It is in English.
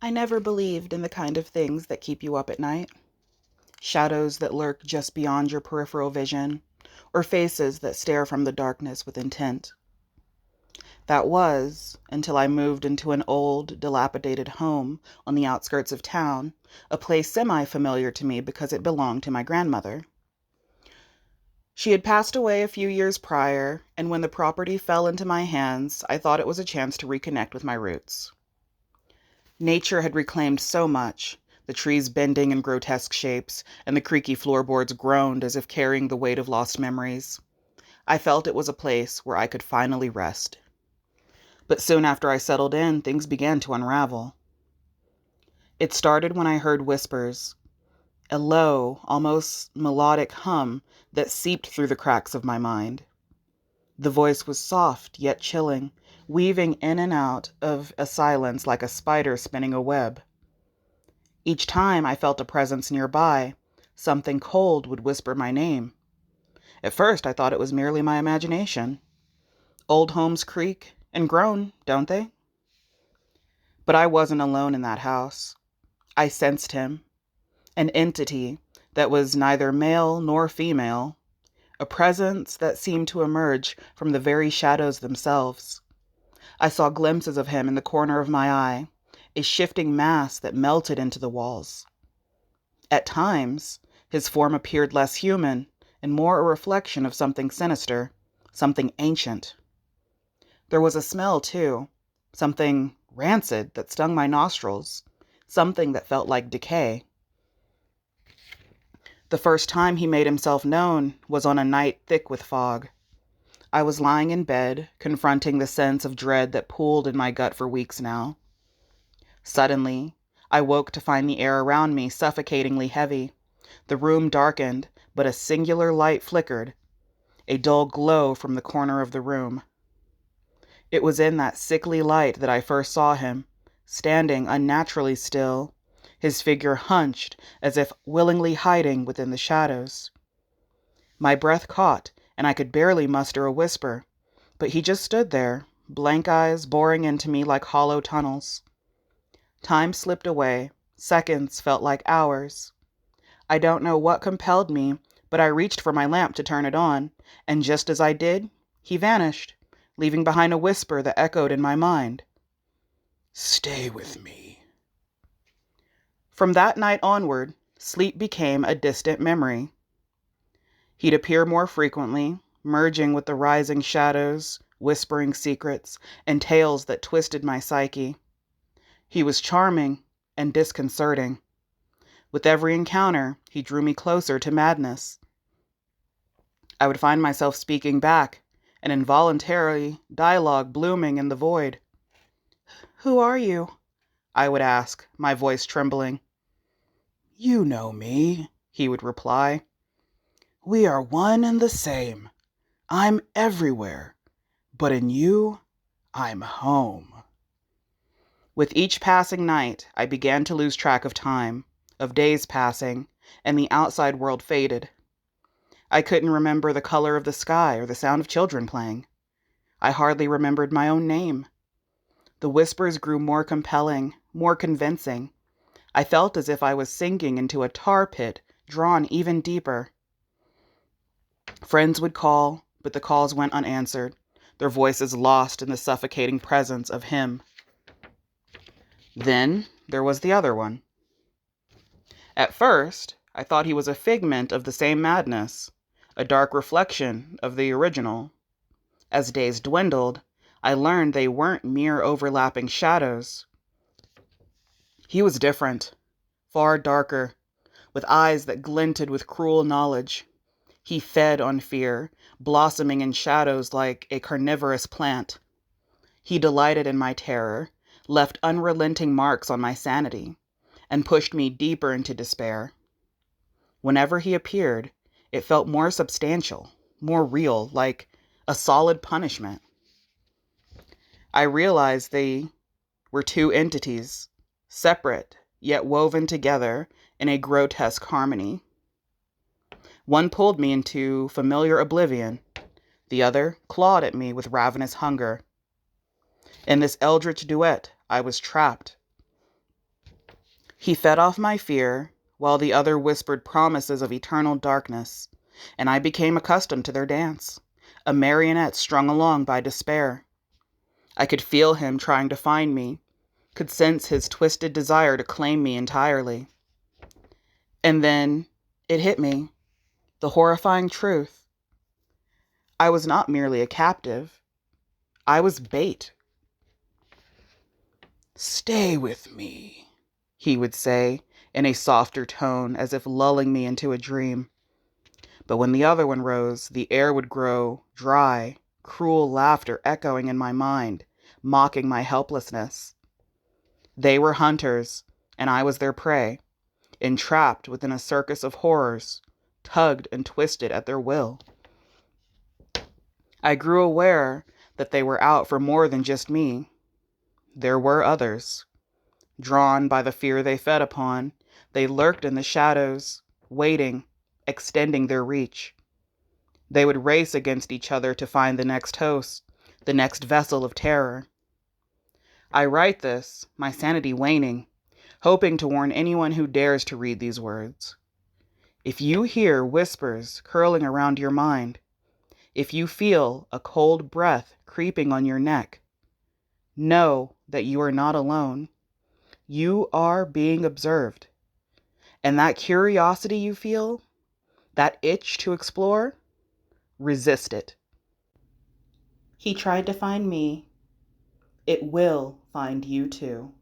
I never believed in the kind of things that keep you up at night. Shadows that lurk just beyond your peripheral vision, or faces that stare from the darkness with intent. That was until I moved into an old, dilapidated home on the outskirts of town, a place semi-familiar to me because it belonged to my grandmother. She had passed away a few years prior, and when the property fell into my hands, I thought it was a chance to reconnect with my roots. Nature had reclaimed so much, the trees bending in grotesque shapes, and the creaky floorboards groaned as if carrying the weight of lost memories. I felt it was a place where I could finally rest. But soon after I settled in, things began to unravel. It started when I heard whispers, a low, almost melodic hum that seeped through the cracks of my mind. The voice was soft yet chilling, weaving in and out of a silence like a spider spinning a web. Each time I felt a presence nearby, something cold would whisper my name. At first I thought it was merely my imagination. Old homes creak and groan, don't they? But I wasn't alone in that house. I sensed him, an entity that was neither male nor female, a presence that seemed to emerge from the very shadows themselves. I saw glimpses of him in the corner of my eye, a shifting mass that melted into the walls. At times, his form appeared less human and more a reflection of something sinister, something ancient. There was a smell, too, something rancid that stung my nostrils, something that felt like decay. The first time he made himself known was on a night thick with fog. I was lying in bed, confronting the sense of dread that pooled in my gut for weeks now. Suddenly, I woke to find the air around me suffocatingly heavy. The room darkened, but a singular light flickered, a dull glow from the corner of the room. It was in that sickly light that I first saw him, standing unnaturally still, his figure hunched as if willingly hiding within the shadows. My breath caught, and I could barely muster a whisper, but he just stood there, blank eyes boring into me like hollow tunnels. Time slipped away. Seconds felt like hours. I don't know what compelled me, but I reached for my lamp to turn it on, and just as I did, he vanished, leaving behind a whisper that echoed in my mind. "Stay with me." From that night onward, sleep became a distant memory. He'd appear more frequently, merging with the rising shadows, whispering secrets, and tales that twisted my psyche. He was charming and disconcerting. With every encounter, he drew me closer to madness. I would find myself speaking back, an involuntary dialogue blooming in the void. "Who are you?" I would ask, my voice trembling. "You know me," he would reply. "We are one and the same. I'm everywhere, but in you, I'm home." With each passing night, I began to lose track of time, of days passing, and the outside world faded. I couldn't remember the color of the sky or the sound of children playing. I hardly remembered my own name. The whispers grew more compelling, more convincing. I felt as if I was sinking into a tar pit, drawn even deeper. Friends would call, but the calls went unanswered, their voices lost in the suffocating presence of him. Then there was the other one. At first, I thought he was a figment of the same madness, a dark reflection of the original. As days dwindled, I learned they weren't mere overlapping shadows. He was different, far darker, with eyes that glinted with cruel knowledge. He fed on fear, blossoming in shadows like a carnivorous plant. He delighted in my terror, left unrelenting marks on my sanity, and pushed me deeper into despair. Whenever he appeared, it felt more substantial, more real, like a solid punishment. I realized they were two entities, separate yet woven together in a grotesque harmony. One pulled me into familiar oblivion, the other clawed at me with ravenous hunger. In this eldritch duet, I was trapped. He fed off my fear, while the other whispered promises of eternal darkness, and I became accustomed to their dance, a marionette strung along by despair. I could feel him trying to find me, could sense his twisted desire to claim me entirely. And then it hit me, the horrifying truth. I was not merely a captive. I was bait. "Stay with me," he would say in a softer tone, as if lulling me into a dream. But when the other one rose, the air would grow dry, cruel laughter echoing in my mind, mocking my helplessness. They were hunters, and I was their prey, entrapped within a circus of horrors, tugged and twisted at their will. I grew aware that they were out for more than just me. There were others. Drawn by the fear they fed upon, they lurked in the shadows, waiting, extending their reach. They would race against each other to find the next host, the next vessel of terror. I write this, my sanity waning, hoping to warn anyone who dares to read these words. If you hear whispers curling around your mind, if you feel a cold breath creeping on your neck, know that you are not alone. You are being observed. And that curiosity you feel, that itch to explore, resist it. He tried to find me. It will find you too.